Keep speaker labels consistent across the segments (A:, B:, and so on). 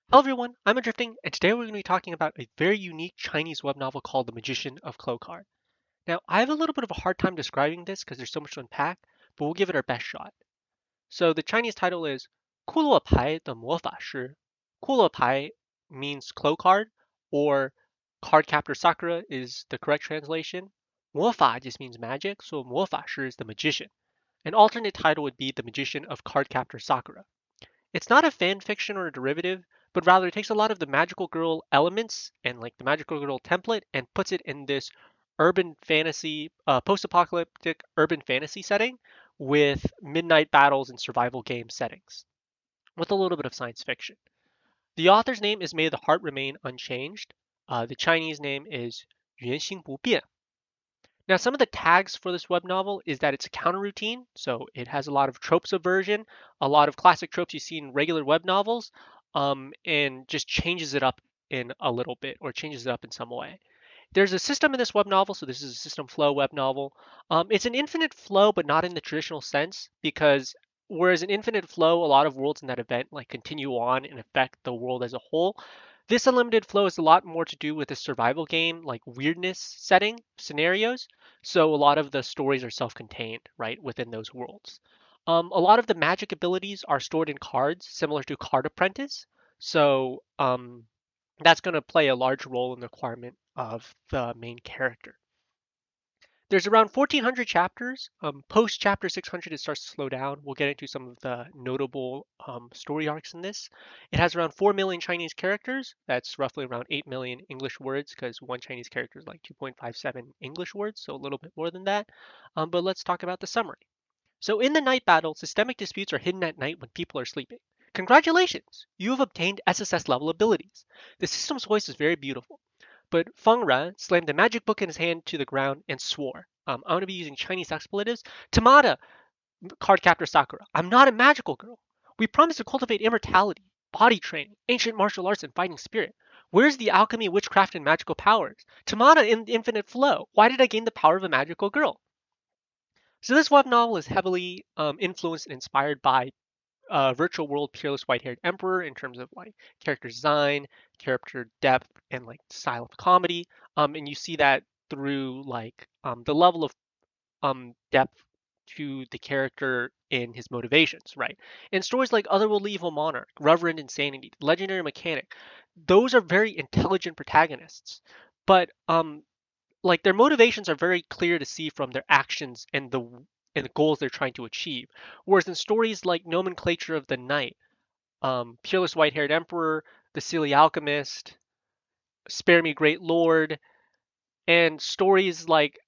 A: Hello everyone, I'm Adrifting, and today we're going to be talking about a very unique Chinese web novel called The Magician of Clow Card. Now, I have a little bit of a hard time describing this because there's so much to unpack, but we'll give it our best shot. So the Chinese title is 库洛牌的魔法使. Kulopai means clow card, or card captor Sakura is the correct translation. 魔法 just means magic, so 魔法师 is the magician. An alternate title would be The Magician of Card Captor Sakura. It's not a fan fiction or a derivative, but rather it takes a lot of the magical girl elements and like the magical girl template and puts it in this urban fantasy, post-apocalyptic urban fantasy setting with midnight battles and survival game settings, with a little bit of science fiction. The author's name is May the Heart Remain Unchanged. The Chinese name is 原形不变. Now, some of the tags for this web novel is that it's a counter routine, so it has a lot of trope subversion, a lot of classic tropes you see in regular web novels, and just changes it up in a little bit or changes it up in some way. There's a system in this web novel, so this is a system flow web novel. It's an infinite flow, but not in the traditional sense, because whereas an infinite flow, a lot of worlds in that event like continue on and affect the world as a whole. This unlimited flow is a lot more to do with a survival game, like weirdness setting scenarios. So a lot of the stories are self-contained, right, within those worlds. A lot of the magic abilities are stored in cards, similar to Card Apprentice. So that's going to play a large role in the requirement of the main character. There's around 1,400 chapters. Post chapter 600, it starts to slow down. We'll get into some of the notable story arcs in this. It has around 4 million Chinese characters. That's roughly around 8 million English words because one Chinese character is like 2.57 English words, so a little bit more than that. But let's talk about the summary. So in the night battle, systemic disputes are hidden at night when people are sleeping. Congratulations! You have obtained SSS level abilities. The system's voice is very beautiful. But Feng Ren slammed the magic book in his hand to the ground and swore. I'm going to be using Chinese expletives. Tamada, card captor Sakura, I'm not a magical girl. We promised to cultivate immortality, body training, ancient martial arts, and fighting spirit. Where's the alchemy, witchcraft, and magical powers? Tamada in infinite flow. Why did I gain the power of a magical girl? So this web novel is heavily influenced and inspired by virtual world Peerless White-Haired Emperor in terms of like character design, character depth, and like style of comedy. And you see that through like the level of depth to the character in his motivations, right? And stories like Otherworldly Evil Monarch, Reverend Insanity, Legendary Mechanic, those are very intelligent protagonists, but like their motivations are very clear to see from their actions and the goals they're trying to achieve. Whereas in stories like Nomenclature of the Night, Peerless White-Haired Emperor, The Silly Alchemist, Spare Me Great Lord, and stories like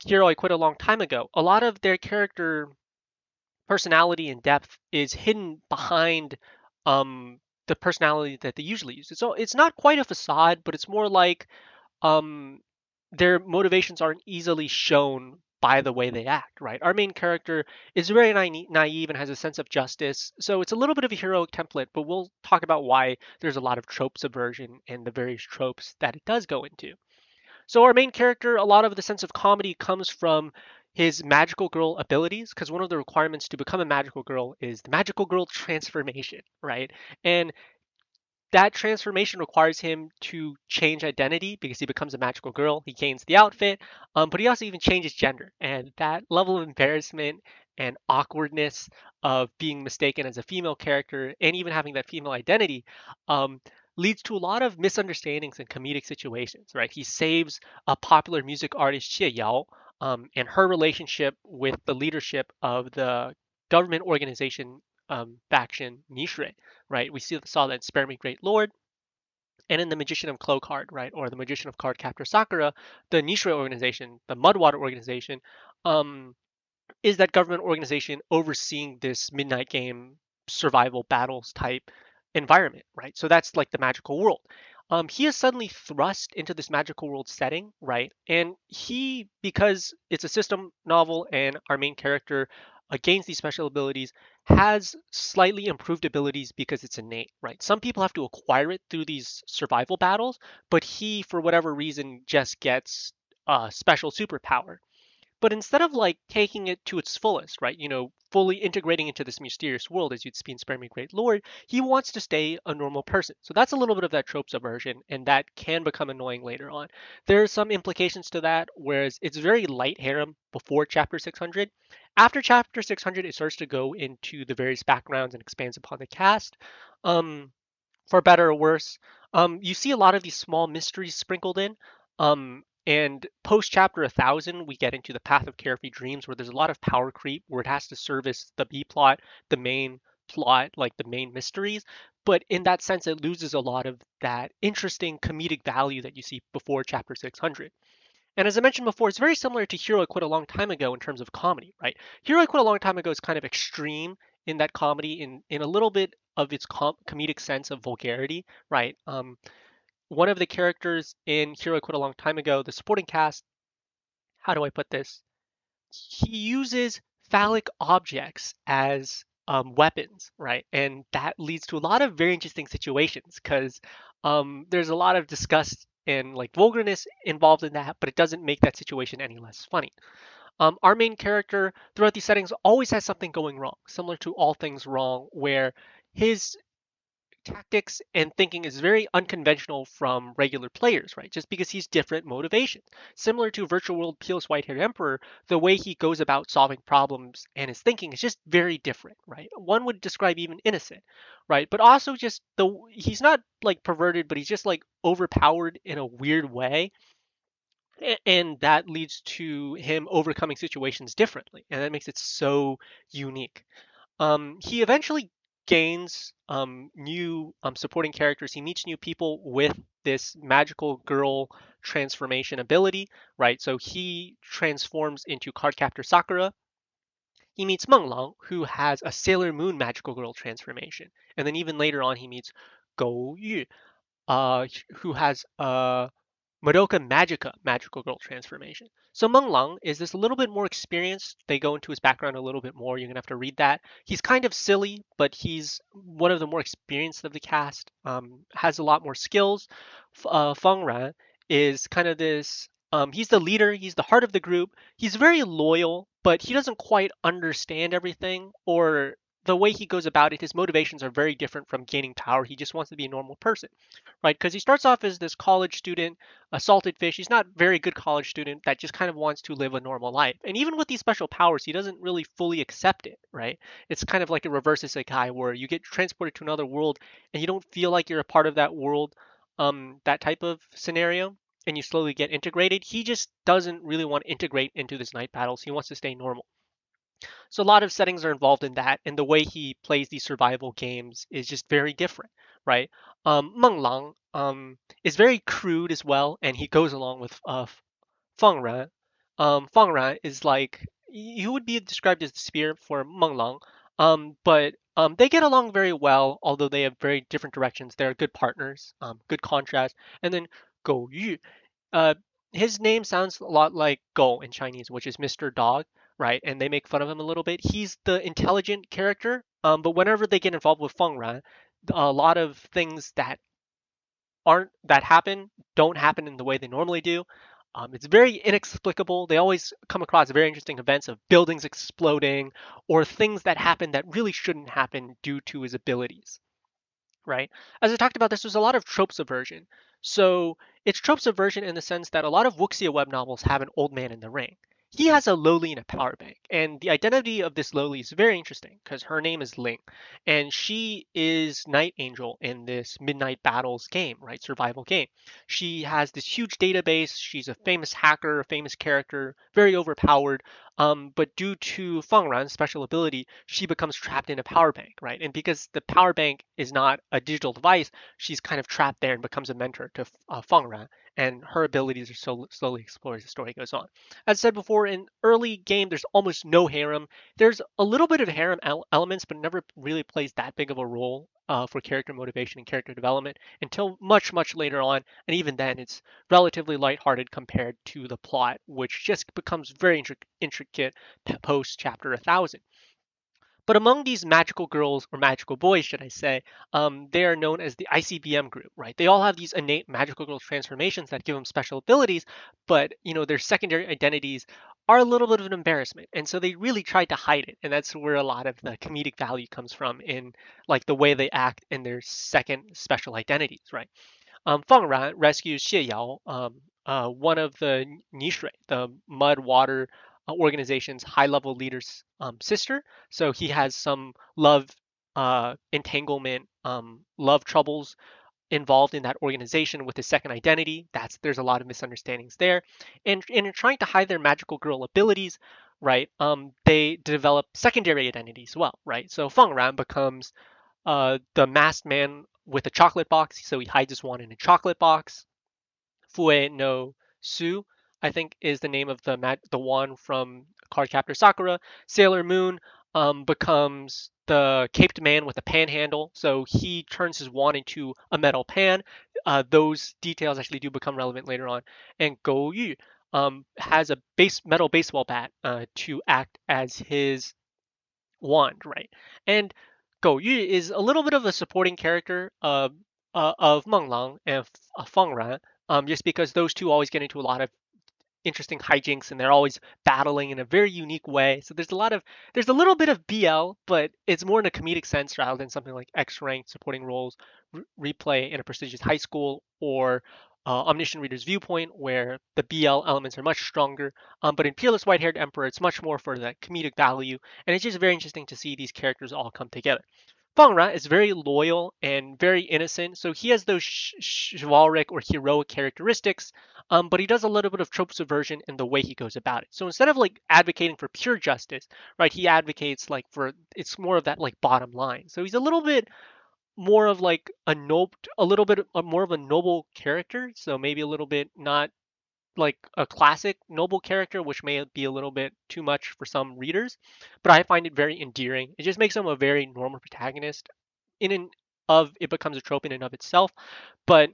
A: Hero I Quit a Long Time Ago, a lot of their character personality and depth is hidden behind the personality that they usually use. So it's not quite a facade, but it's more like um, their motivations aren't easily shown by the way they act, right? Our main character is very naive and has a sense of justice. So it's a little bit of a heroic template, but we'll talk about why there's a lot of trope subversion and the various tropes that it does go into. So our main character, a lot of the sense of comedy comes from his magical girl abilities, because one of the requirements to become a magical girl is the magical girl transformation, right? And that transformation requires him to change identity because he becomes a magical girl. He gains the outfit, but he also even changes gender. And that level of embarrassment and awkwardness of being mistaken as a female character and even having that female identity um, leads to a lot of misunderstandings and comedic situations, right? He saves a popular music artist, Xie Yao, and her relationship with the leadership of the government organization faction, Nishre, right? We saw that in Spare Me Great Lord and in the Magician of Clow Card, right? Or the Magician of Card Captor Sakura, the Nishre organization, the Mudwater organization, um, is that government organization overseeing this midnight game survival battles type environment, right? So that's like the magical world. He is suddenly thrust into this magical world setting, right? And he, because it's a system novel and our main character gains these special abilities, has slightly improved abilities because it's innate, right? Some people have to acquire it through these survival battles, but he, for whatever reason, just gets a special superpower. But instead of like taking it to its fullest, right? fully integrating into this mysterious world, as you'd see in Spare Me Great Lord, he wants to stay a normal person. So that's a little bit of that trope subversion, and that can become annoying later on. There are some implications to that, whereas it's very light harem before chapter 600. After chapter 600, it starts to go into the various backgrounds and expands upon the cast. Um, for better or worse. You see a lot of these small mysteries sprinkled in. And post chapter 1000, we get into the Path of Carefree Dreams, where there's a lot of power creep, where it has to service the B plot, the main plot, like the main mysteries. But in that sense, it loses a lot of that interesting comedic value that you see before chapter 600. And as I mentioned before, it's very similar to Hero I Quit a Long Time Ago in terms of comedy, right? Hero I Quit a Long Time Ago is kind of extreme in that comedy, in a little bit of its comedic sense of vulgarity, right? One of the characters in Hero I Quit a Long Time Ago, the supporting cast, how do I put this? He uses phallic objects as weapons, right? And that leads to a lot of very interesting situations because there's a lot of disgust and like vulgarness involved in that, but it doesn't make that situation any less funny. Our main character throughout these settings always has something going wrong, similar to All Things Wrong, where his tactics and thinking is very unconventional from regular players, right? Just because he's different motivations. Similar to Virtual World Peel's White Haired Emperor, the way he goes about solving problems and his thinking is just very different, right? One would describe even innocent, right? But also just he's not like perverted, but he's just like overpowered in a weird way. And that leads to him overcoming situations differently. And that makes it so unique. He eventually gains new supporting characters. He meets new people with this magical girl transformation ability, right? So he transforms into Cardcaptor Sakura. He meets Meng Lang, who has a Sailor Moon magical girl transformation. And then even later on, he meets Gou Yu, who has a Madoka Magica magical girl transformation. So Meng Lang is this a little bit more experienced. They go into his background a little bit more. You're gonna have to read that. He's kind of silly, but he's one of the more experienced of the cast. Has a lot more skills. Feng Ran is kind of this. He's the leader. He's the heart of the group. He's very loyal, but he doesn't quite understand everything or the way he goes about it. His motivations are very different from gaining power. He just wants to be a normal person, right? Because he starts off as this college student, a salted fish. He's not a very good college student that just kind of wants to live a normal life. And even with these special powers, he doesn't really fully accept it, right? It's kind of like a reverse isekai where you get transported to another world and you don't feel like you're a part of that world, that type of scenario, and you slowly get integrated. He just doesn't really want to integrate into this night battles. He wants to stay normal. So a lot of settings are involved in that, and the way he plays these survival games is just very different, right? Meng Lang is very crude as well, and he goes along with Feng Ran. Feng Ran is like he would be described as the spirit for Meng Lang, but they get along very well, although they have very different directions. They're good partners, good contrast. And then Gou Yu, uh, his name sounds a lot like Go in Chinese, which is Mr. Dog, right? And they make fun of him a little bit. He's the intelligent character, but whenever they get involved with Feng Ran, a lot of things that happen don't happen in the way they normally do. It's very inexplicable. They always come across very interesting events of buildings exploding or things that happen that really shouldn't happen due to his abilities, right? As I talked about, this was a lot of trope subversion. So it's trope subversion in the sense that a lot of wuxia web novels have an old man in the ring. He has a Loli in a power bank, and the identity of this Loli is very interesting because her name is Ling, and she is Night Angel in this Midnight Battles game, right? Survival game. She has this huge database. She's a famous hacker, a famous character, very overpowered. But due to Feng Ran's special ability, she becomes trapped in a power bank, right? And because the power bank is not a digital device, she's kind of trapped there and becomes a mentor to Feng Ran, and her abilities are slowly explored as the story goes on. As said before, in early game, there's almost no harem. There's a little bit of harem elements, but it never really plays that big of a role for character motivation and character development until much, much later on. And even then, it's relatively lighthearted compared to the plot, which just becomes very intricate post chapter 1000. But among these magical girls, or magical boys, should I say, they are known as the ICBM group, right? They all have these innate magical girl transformations that give them special abilities, but their secondary identities are a little bit of an embarrassment. And so they really tried to hide it. And that's where a lot of the comedic value comes from in like the way they act in their second special identities, right? Feng Ran rescues Xie Yao, one of the Nishui, the mud water organization's high level leader's sister. So he has some love entanglement, love troubles involved in that organization with his second identity. There's a lot of misunderstandings there, and in trying to hide their magical girl abilities, right? They develop secondary identities as well, right? So Feng Ran becomes the masked man with a chocolate box, so he hides his wand in a chocolate box. Fue no Su, I think, is the name of the wand from Cardcaptor Sakura. Sailor Moon becomes the caped man with a pan handle, so he turns his wand into a metal pan. Those details actually do become relevant later on. And Go Yu has a metal baseball bat to act as his wand, right? And Go Yu is a little bit of a supporting character of Meng Lang and Feng Ran, just because those two always get into a lot of interesting hijinks and they're always battling in a very unique way. So there's a little bit of BL, but it's more in a comedic sense rather than something like X-ranked supporting roles, replay in a prestigious high school, or Omniscient Reader's Viewpoint, where the BL elements are much stronger. But in Peerless White-Haired Emperor, it's much more for the comedic value, and it's just very interesting to see these characters all come together. Feng Ran is very loyal and very innocent, so he has those chivalric or heroic characteristics, but he does a little bit of trope subversion in the way he goes about it. So instead of like advocating for pure justice, right, he advocates like for it's more of that like bottom line. So he's a little bit more of like a little bit more of a noble character. So maybe a little bit not like a classic noble character, which may be a little bit too much for some readers, but I find it very endearing. It just makes him a very normal protagonist. In and of it becomes a trope in and of itself, but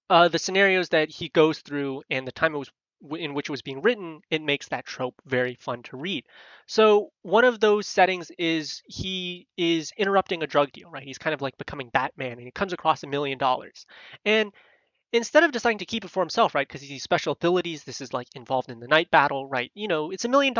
A: the scenarios that he goes through and the time it was in which it was being written, it makes that trope very fun to read. So one of those settings is he is interrupting a drug deal, right? He's kind of like becoming Batman, and he comes across $1 million, and instead of deciding to keep it for himself, right? Because he sees special abilities, this is like involved in the night battle, right? It's $1 million,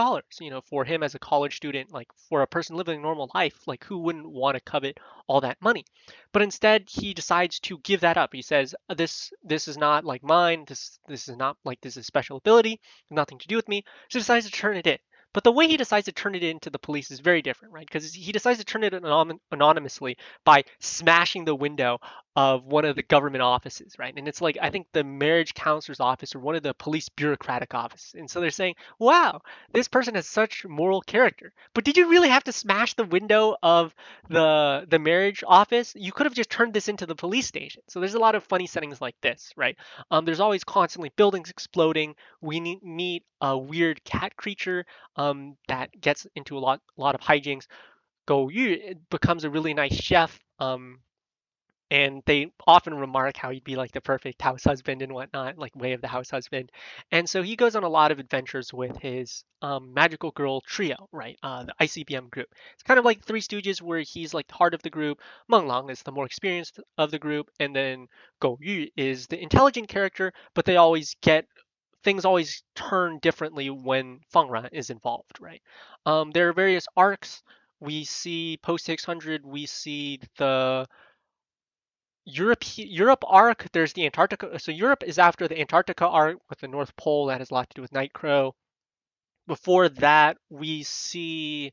A: for him as a college student, like for a person living a normal life, like who wouldn't want to covet all that money? But instead, he decides to give that up. He says, this is not like mine. This is not like this is special ability, nothing to do with me. So he decides to turn it in. But the way he decides to turn it in to the police is very different, right? Because he decides to turn it anonymously by smashing the window of one of the government offices, right? And it's like I think the marriage counselor's office or one of the police bureaucratic offices. And so they're saying, "Wow, this person has such moral character." But did you really have to smash the window of the marriage office? You could have just turned this into the police station. So there's a lot of funny settings like this, right? There's always constantly buildings exploding. We meet a weird cat creature that gets into a lot of hijinks. Go Yu becomes a really nice chef. And they often remark how he'd be like the perfect house husband and whatnot, like way of the house husband. And so he goes on a lot of adventures with his magical girl trio, right? The ICBM group. It's kind of like Three Stooges, where he's like the heart of the group. Meng Lang is the more experienced of the group, and then Go Yu is the intelligent character. But they always get things always turn differently when Feng Ran is involved, right? There are various arcs. We see post 600. We see the Europe arc, there's the Antarctica. So Europe is after the Antarctica arc with the North Pole. That has a lot to do with Nightcrow. Before that, we see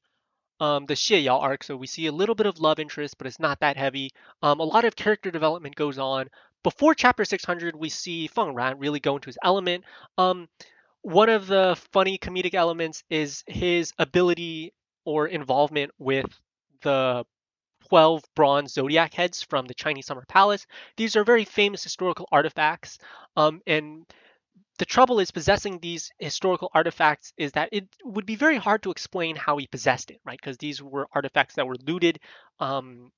A: the Xieyao arc. So we see a little bit of love interest, but it's not that heavy. A lot of character development goes on. Before chapter 600, we see Feng Ran really go into his element. Um, One of the funny comedic elements is his ability or involvement with the 12 bronze zodiac heads from the Chinese Summer Palace. These are very famous historical artifacts. And the trouble is possessing these historical artifacts is that it would be very hard to explain how he possessed it, right? Because these were artifacts that were looted um,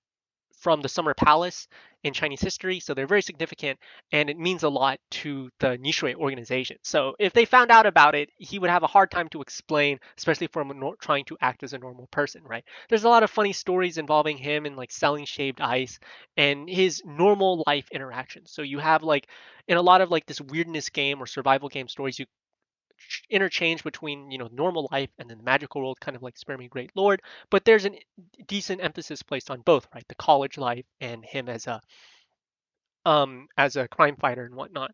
A: from the Summer Palace in Chinese history, so they're very significant, and it means a lot to the Nishui organization. So if they found out about it, he would have a hard time to explain, especially for him trying to act as a normal person, right? There's a lot of funny stories involving him and like selling shaved ice and his normal life interactions. So you have like in a lot of like this weirdness game or survival game stories, you interchange between normal life and then the magical world, kind of like Spare Me Great Lord. But there's a decent emphasis placed on both, right? The college life and him as a crime fighter and whatnot.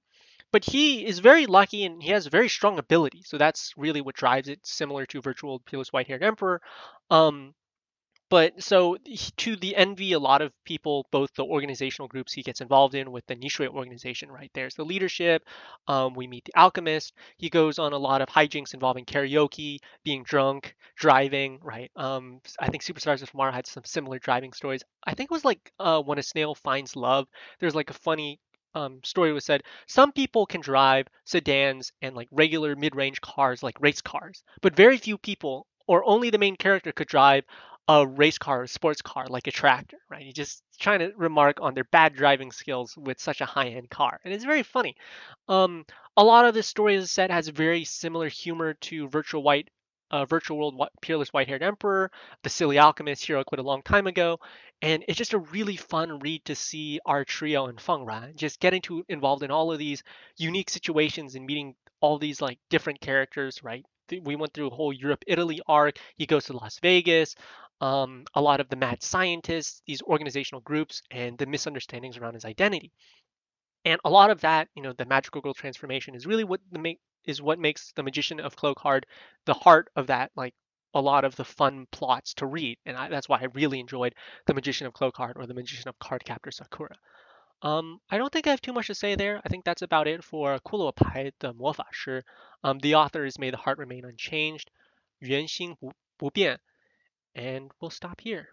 A: But he is very lucky and he has very strong ability, so that's really what drives it. Similar to Virtual Peerless White-Haired Emperor. Um, but so to the envy, a lot of people, both the organizational groups he gets involved in with the Nishui organization, right? There's the leadership. We meet the alchemist. He goes on a lot of hijinks involving karaoke, being drunk, driving, right? I think Superstars of Tomorrow had some similar driving stories. I think it was like When a Snail Finds Love. There's like a funny story was said some people can drive sedans and like regular mid-range cars like race cars, but very few people or only the main character could drive a race car, a sports car, like a tractor, right? He's just trying to remark on their bad driving skills with such a high-end car, and it's very funny. Um, a lot of this story, as I said, has very similar humor to Virtual World Peerless White-Haired Emperor, The Silly Alchemist, Hero Quit a Long Time Ago, and it's just a really fun read to see our trio and Feng Ran just getting to involved in all of these unique situations and meeting all these like different characters, right? We went through a whole Europe Italy arc. He goes to Las Vegas. A lot of the mad scientists, these organizational groups, and the misunderstandings around his identity. And a lot of that, the magical girl transformation is really what makes the Magician of Clow Card the heart of that, like a lot of the fun plots to read. And that's why I really enjoyed the Magician of Clow Card or the Magician of Cardcaptor Sakura. I don't think I have too much to say there. I think that's about it for 库洛牌的魔法师. The author is May the Heart Remain Unchanged, 原心不变, and we'll stop here.